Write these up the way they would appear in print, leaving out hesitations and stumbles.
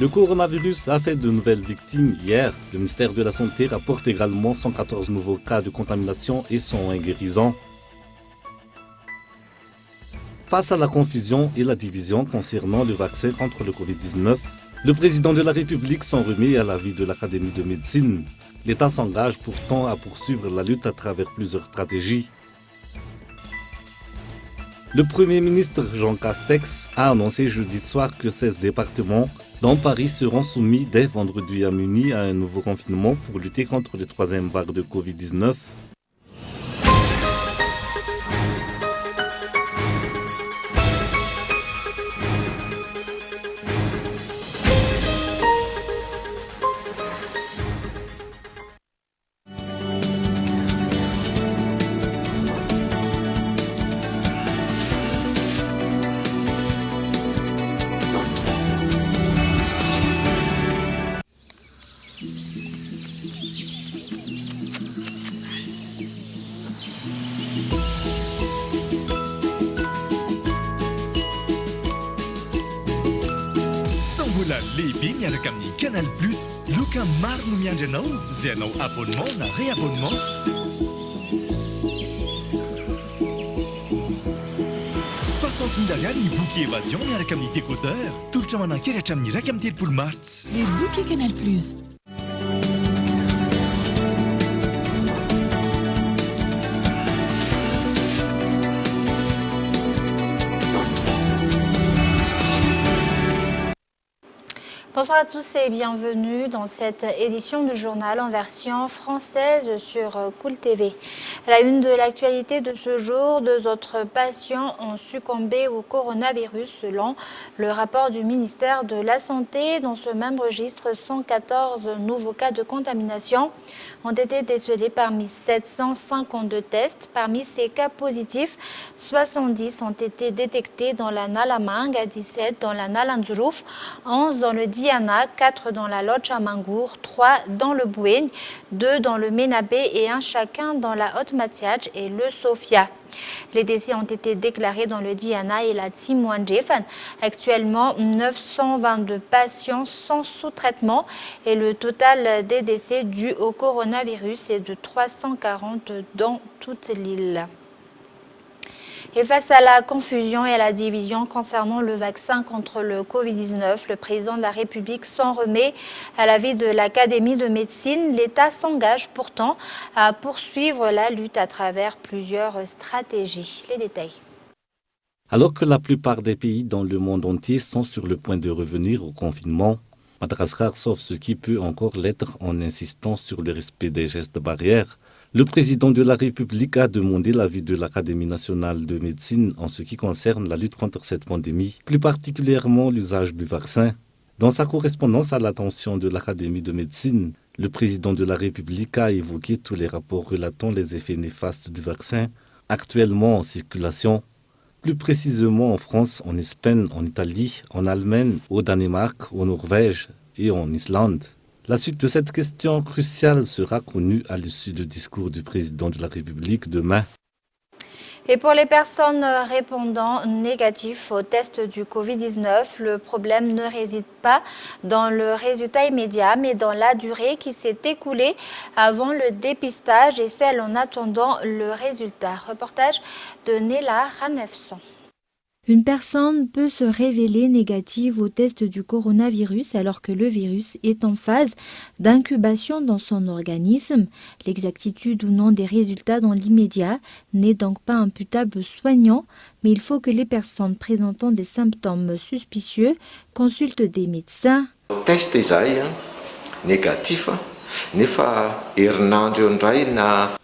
Le coronavirus a fait de nouvelles victimes hier. Le ministère de la Santé rapporte également 114 nouveaux cas de contamination et sont inguérisants. Face à la confusion et la division concernant le vaccin contre le Covid-19, le président de la République s'en remet à l'avis de l'Académie de médecine. L'État s'engage pourtant à poursuivre la lutte à travers plusieurs stratégies. Le Premier ministre Jean Castex a annoncé jeudi soir que 16 départements, dont Paris, seront soumis dès vendredi à minuit à un nouveau confinement pour lutter contre la troisième vague de Covid-19. Lehibe miaraka amin'ny Canal Plus. Loka maro no miandry anao, izay anao abonnement na réabonnement. 60 000 ariary ny bouquet évasion miaraka amin'ny décodeur. Tolotra manankery hatramin'ny 1 mars. Les bouquets Canal Plus. Bonsoir à tous et bienvenue dans cette édition du journal en version française sur Cool TV. À la une de l'actualité de ce jour, 2 autres patients ont succombé au coronavirus selon le rapport du ministère de la Santé. Dans ce même registre, 114 nouveaux cas de contamination ont été décelés parmi 752 tests. Parmi ces cas positifs, 70 ont été détectés dans la Nalamang, 17 dans la Nalanzuruf, 11 dans le Diana, 4 dans la Lotchamangour, 3 dans le Bouigne, 2 dans le Ménabé et 1 chacun dans la Haute-Matiach et le Sofia. Les décès ont été déclarés dans le Diana et la Tsimouandjefan. Actuellement, 922 patients sont sous traitement et le total des décès dus au coronavirus est de 340 dans toute l'île. Et face à la confusion et à la division concernant le vaccin contre le Covid-19, le président de la République s'en remet à l'avis de l'Académie de médecine. L'État s'engage pourtant à poursuivre la lutte à travers plusieurs stratégies. Les détails. Alors que la plupart des pays dans le monde entier sont sur le point de revenir au confinement, Madagascar sauve ce qui peut encore l'être en insistant sur le respect des gestes barrières. Le président de la République a demandé l'avis de l'Académie nationale de médecine en ce qui concerne la lutte contre cette pandémie, plus particulièrement l'usage du vaccin. Dans sa correspondance à l'attention de l'Académie de médecine, le président de la République a évoqué tous les rapports relatant les effets néfastes du vaccin actuellement en circulation, plus précisément en France, en Espagne, en Italie, en Allemagne, au Danemark, au Norvège et en Islande. La suite de cette question cruciale sera connue à l'issue du discours du président de la République demain. Et pour les personnes répondant négatifs au test du Covid-19, le problème ne réside pas dans le résultat immédiat, mais dans la durée qui s'est écoulée avant le dépistage et celle en attendant le résultat. Reportage de Nela Ranefson. Une personne peut se révéler négative au test du coronavirus alors que le virus est en phase d'incubation dans son organisme. L'exactitude ou non des résultats dans l'immédiat n'est donc pas imputable aux soignants, mais il faut que les personnes présentant des symptômes suspicieux consultent des médecins. Test négatif.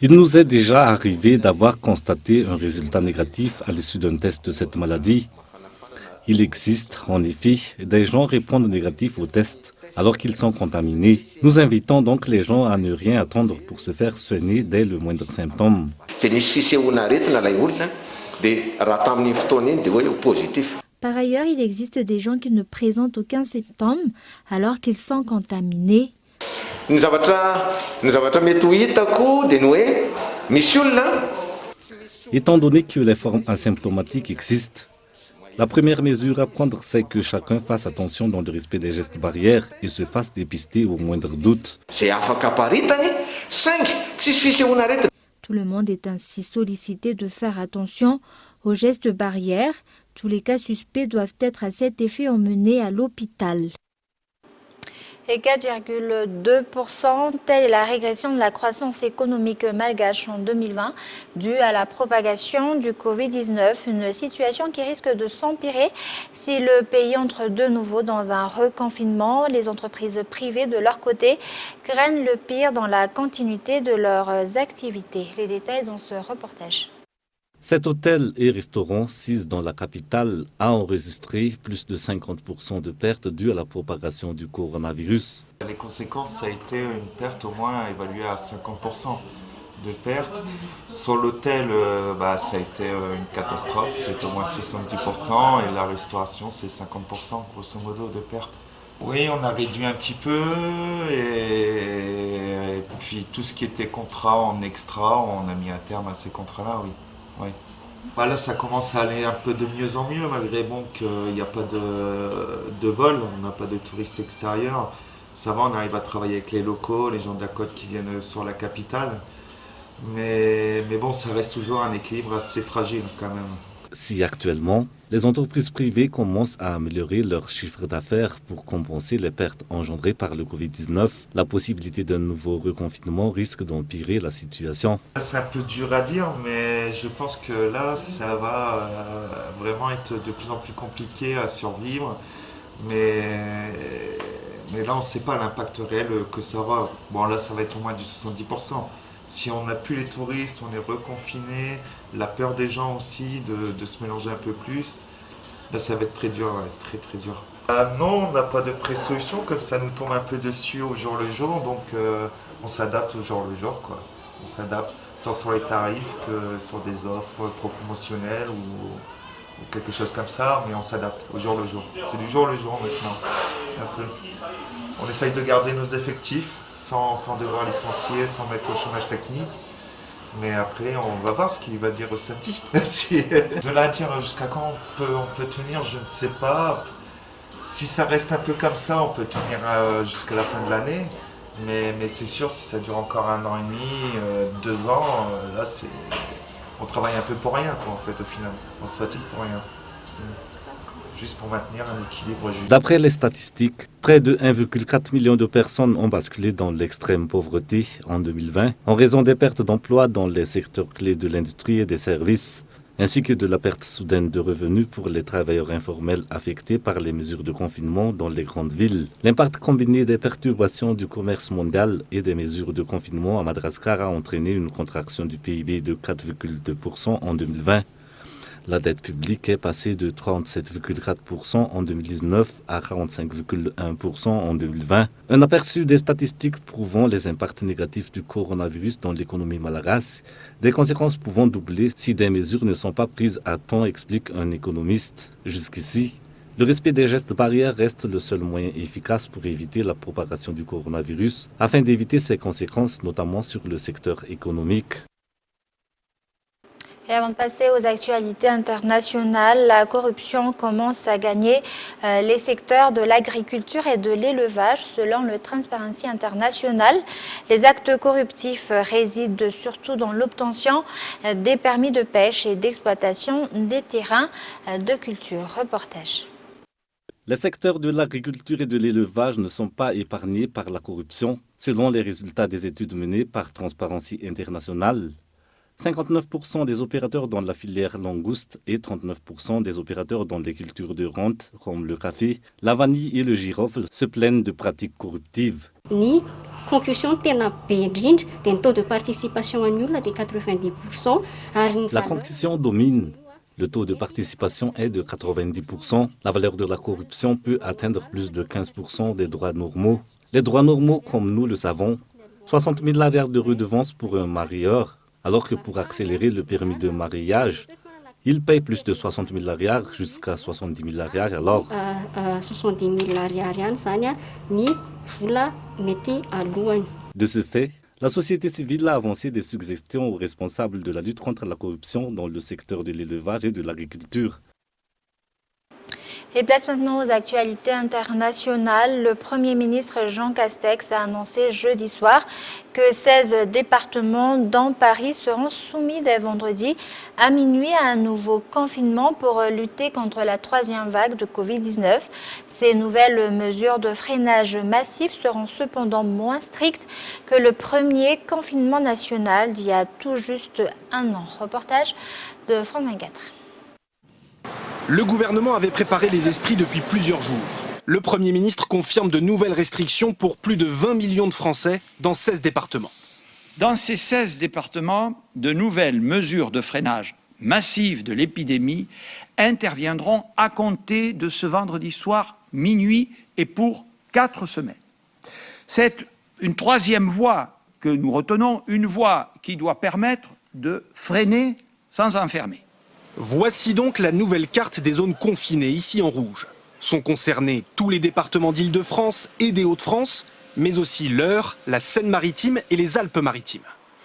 Il nous est déjà arrivé d'avoir constaté un résultat négatif à l'issue d'un test de cette maladie. Il existe, en effet, des gens répondent négatifs au test alors qu'ils sont contaminés. Nous invitons donc les gens à ne rien attendre pour se faire soigner dès le moindre symptôme. Par ailleurs, il existe des gens qui ne présentent aucun symptôme alors qu'ils sont contaminés. Étant donné que les formes asymptomatiques existent, La première mesure à prendre, c'est que chacun fasse attention dans le respect des gestes barrières et se fasse dépister au moindre doute. Tout le monde est ainsi sollicité de faire attention aux gestes barrières. Tous les cas suspects doivent être à cet effet emmenés à l'hôpital. Et 4,2%, telle est la régression de la croissance économique malgache en 2020, due à la propagation du Covid-19, une situation qui risque de s'empirer si le pays entre de nouveau dans un reconfinement. Les entreprises privées, de leur côté, craignent le pire dans la continuité de leurs activités. Les détails dans ce reportage. Cet hôtel et restaurant, 6 dans la capitale, a enregistré plus de 50% de pertes dues à la propagation du coronavirus. Les conséquences, ça a été une perte au moins évaluée à 50% de pertes. Sur l'hôtel, ça a été une catastrophe, c'est au moins 70%, et la restauration, c'est 50% grosso modo de pertes. Oui, on a réduit un petit peu, et puis tout ce qui était contrat en extra, on a mis un terme à ces contrats-là, oui. Ouais. Là, ça commence à aller un peu de mieux en mieux, malgré qu'il n'y a pas de vol, on n'a pas de touristes extérieurs. Ça va, on arrive à travailler avec les locaux, les gens de la côte qui viennent sur la capitale. Mais bon, ça reste toujours un équilibre assez fragile quand même. Si actuellement, les entreprises privées commencent à améliorer leur chiffre d'affaires pour compenser les pertes engendrées par le Covid-19, la possibilité d'un nouveau reconfinement risque d'empirer la situation. C'est un peu dur à dire, mais je pense que là, ça va vraiment être de plus en plus compliqué à survivre. Mais là, on ne sait pas l'impact réel que ça aura. Bon, là, ça va être au moins du 70%. Si on n'a plus les touristes, on est reconfiné, la peur des gens aussi de se mélanger un peu plus, là ça va être très dur, très très dur. Non, on n'a pas de pré-solution, comme ça nous tombe un peu dessus au jour le jour, donc on s'adapte au jour le jour, quoi. On s'adapte tant sur les tarifs que sur des offres promotionnelles ou quelque chose comme ça, mais on s'adapte au jour le jour. C'est du jour le jour maintenant, un peu. On essaye de garder nos effectifs sans devoir licencier, sans mettre au chômage technique. Mais après, on va voir ce qu'il va dire samedi. De là à dire jusqu'à quand on peut tenir, je ne sais pas. Si ça reste un peu comme ça, on peut tenir jusqu'à la fin de l'année. Mais c'est sûr, si ça dure encore 1 an et demi, 2 ans, là, on travaille un peu pour rien, quoi, en fait, au final. On se fatigue pour rien. Juste pour maintenir un équilibre juste. D'après les statistiques, près de 1,4 million de personnes ont basculé dans l'extrême pauvreté en 2020 en raison des pertes d'emplois dans les secteurs clés de l'industrie et des services, ainsi que de la perte soudaine de revenus pour les travailleurs informels affectés par les mesures de confinement dans les grandes villes. L'impact combiné des perturbations du commerce mondial et des mesures de confinement à Madagascar a entraîné une contraction du PIB de 4,2% en 2020. La dette publique est passée de 37,4% en 2019 à 45,1% en 2020. Un aperçu des statistiques prouvant les impacts négatifs du coronavirus dans l'économie malagasy, des conséquences pouvant doubler si des mesures ne sont pas prises à temps, explique un économiste. Jusqu'ici, le respect des gestes barrières reste le seul moyen efficace pour éviter la propagation du coronavirus, afin d'éviter ses conséquences, notamment sur le secteur économique. Et avant de passer aux actualités internationales, la corruption commence à gagner les secteurs de l'agriculture et de l'élevage. Selon le Transparency International, les actes corruptifs résident surtout dans l'obtention des permis de pêche et d'exploitation des terrains de culture. Reportage. Les secteurs de l'agriculture et de l'élevage ne sont pas épargnés par la corruption. Selon les résultats des études menées par Transparency International, 59% des opérateurs dans la filière langouste et 39% des opérateurs dans les cultures de rente, comme le café, la vanille et le girofle, se plaignent de pratiques corruptives. Taux de participation annuel de 90%. La concussion domine. Le taux de participation est de 90%. La valeur de la corruption peut atteindre plus de 15% des droits normaux. Les droits normaux, comme nous le savons, 60 000 milliards de redevances pour un marieur, alors que pour accélérer le permis de mariage, il paye plus de 60 000 milliards jusqu'à 70 000 milliards alors. 70 000 milliards, De ce fait, la société civile a avancé des suggestions aux responsables de la lutte contre la corruption dans le secteur de l'élevage et de l'agriculture. Et place maintenant aux actualités internationales. Le Premier ministre Jean Castex a annoncé jeudi soir que 16 départements dans Paris seront soumis dès vendredi à minuit à un nouveau confinement pour lutter contre la troisième vague de Covid-19. Ces nouvelles mesures de freinage massif seront cependant moins strictes que le premier confinement national d'il y a tout juste un an. Reportage de France 24. Le gouvernement avait préparé les esprits depuis plusieurs jours. Le Premier ministre confirme de nouvelles restrictions pour plus de 20 millions de Français dans 16 départements. Dans ces 16 départements, de nouvelles mesures de freinage massive de l'épidémie interviendront à compter de ce vendredi soir minuit et pour 4 semaines. C'est une troisième voie que nous retenons, une voie qui doit permettre de freiner sans enfermer. Voici donc la nouvelle carte des zones confinées, ici en rouge. Sont concernés tous les départements d'Île-de-France et des Hauts-de-France, mais aussi l'Eure, la Seine-Maritime et les Alpes-Maritimes.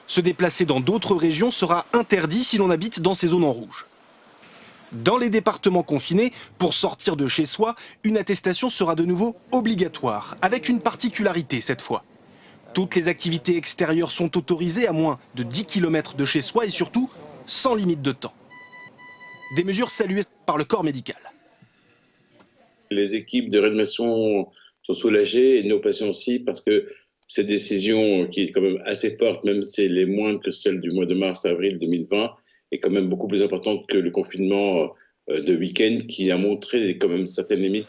Se déplacer dans d'autres régions sera interdit si l'on habite dans ces zones en rouge. Dans les départements confinés, pour sortir de chez soi, une attestation sera de nouveau obligatoire, avec une particularité cette fois. Toutes les activités extérieures sont autorisées à moins de 10 km de chez soi et surtout sans limite de temps. Des mesures saluées par le corps médical. Les équipes de réanimation sont soulagées et nos patients aussi parce que cette décision qui est quand même assez forte, même si elle est moins que celle du mois de mars-avril 2020, est quand même beaucoup plus importante que le confinement de week-end qui a montré quand même certaines limites.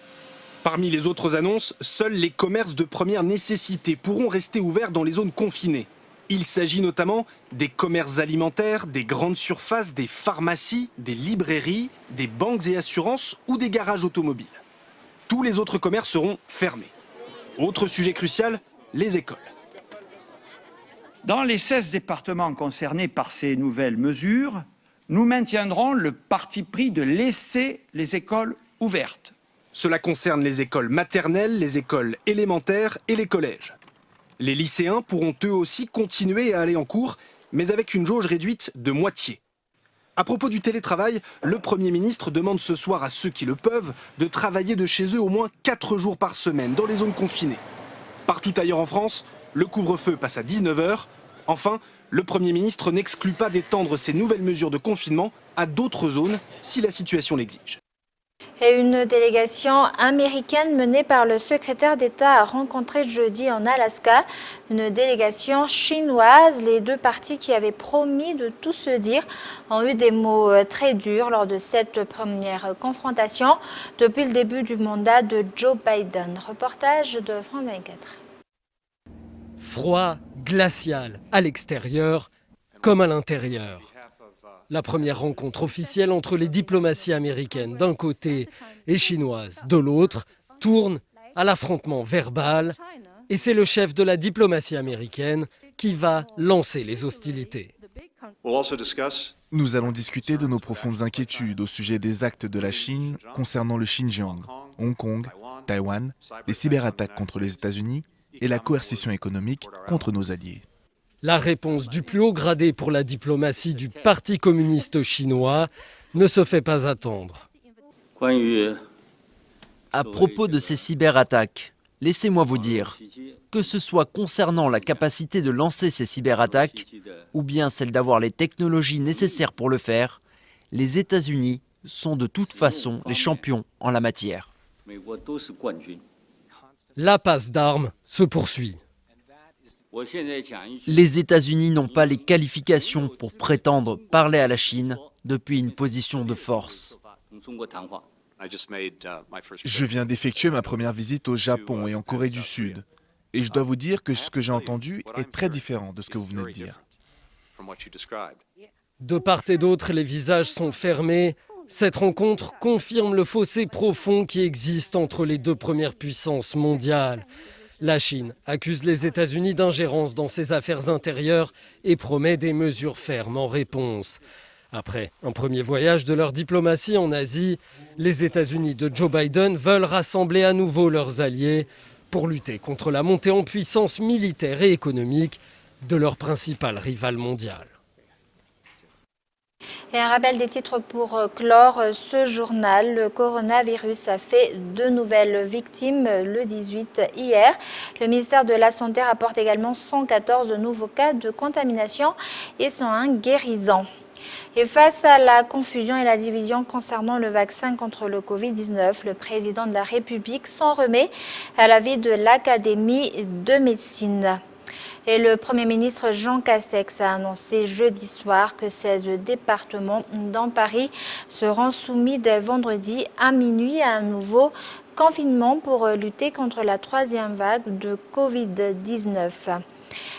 Parmi les autres annonces, seuls les commerces de première nécessité pourront rester ouverts dans les zones confinées. Il s'agit notamment des commerces alimentaires, des grandes surfaces, des pharmacies, des librairies, des banques et assurances ou des garages automobiles. Tous les autres commerces seront fermés. Autre sujet crucial, les écoles. Dans les 16 départements concernés par ces nouvelles mesures, nous maintiendrons le parti pris de laisser les écoles ouvertes. Cela concerne les écoles maternelles, les écoles élémentaires et les collèges. Les lycéens pourront eux aussi continuer à aller en cours, mais avec une jauge réduite de moitié. À propos du télétravail, le Premier ministre demande ce soir à ceux qui le peuvent de travailler de chez eux au moins 4 jours par semaine dans les zones confinées. Partout ailleurs en France, le couvre-feu passe à 19h. Enfin, le Premier ministre n'exclut pas d'étendre ces nouvelles mesures de confinement à d'autres zones si la situation l'exige. Et une délégation américaine menée par le secrétaire d'État a rencontré jeudi en Alaska une délégation chinoise. Les deux parties qui avaient promis de tout se dire ont eu des mots très durs lors de cette première confrontation depuis le début du mandat de Joe Biden. Reportage de France 24. Froid, glacial, à l'extérieur comme à l'intérieur. La première rencontre officielle entre les diplomaties américaines d'un côté et chinoises de l'autre tourne à l'affrontement verbal et c'est le chef de la diplomatie américaine qui va lancer les hostilités. Nous allons discuter de nos profondes inquiétudes au sujet des actes de la Chine concernant le Xinjiang, Hong Kong, Taïwan, les cyberattaques contre les États-Unis et la coercition économique contre nos alliés. La réponse du plus haut gradé pour la diplomatie du Parti communiste chinois ne se fait pas attendre. À propos de ces cyberattaques, laissez-moi vous dire, que ce soit concernant la capacité de lancer ces cyberattaques ou bien celle d'avoir les technologies nécessaires pour le faire, les États-Unis sont de toute façon les champions en la matière. La passe d'armes se poursuit. Les États-Unis n'ont pas les qualifications pour prétendre parler à la Chine depuis une position de force. Je viens d'effectuer ma première visite au Japon et en Corée du Sud. Et je dois vous dire que ce que j'ai entendu est très différent de ce que vous venez de dire. De part et d'autre, les visages sont fermés. Cette rencontre confirme le fossé profond qui existe entre les deux premières puissances mondiales. La Chine accuse les États-Unis d'ingérence dans ses affaires intérieures et promet des mesures fermes en réponse. Après un premier voyage de leur diplomatie en Asie, les États-Unis de Joe Biden veulent rassembler à nouveau leurs alliés pour lutter contre la montée en puissance militaire et économique de leur principal rival mondial. Et un rappel des titres pour clore ce journal. Le coronavirus a fait 2 nouvelles victimes le 18 hier. Le ministère de la Santé rapporte également 114 nouveaux cas de contamination et 101 guérisons. Et face à la confusion et la division concernant le vaccin contre le Covid-19, le président de la République s'en remet à l'avis de l'Académie de médecine. Et le Premier ministre Jean Castex a annoncé jeudi soir que 16 départements dans Paris seront soumis dès vendredi à minuit à un nouveau confinement pour lutter contre la 3e vague de Covid-19.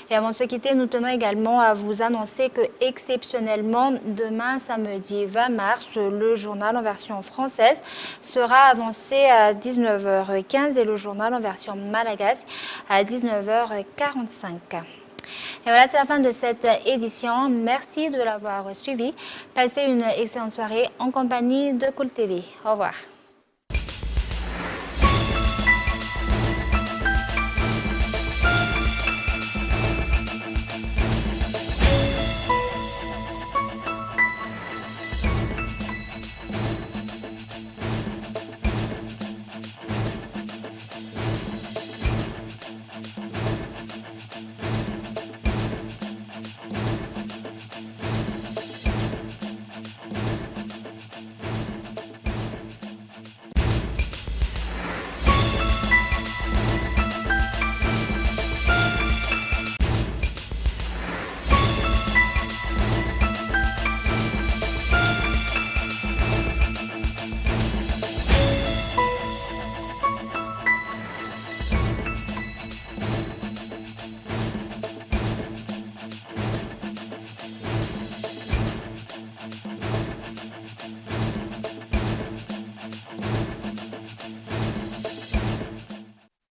Et avant de se quitter, nous tenons également à vous annoncer que exceptionnellement, demain, samedi 20 mars, le journal en version française sera avancé à 19h15 et le journal en version malagasy à 19h45. Et voilà, c'est la fin de cette édition. Merci de l'avoir suivi. Passez une excellente soirée en compagnie de Cool TV. Au revoir.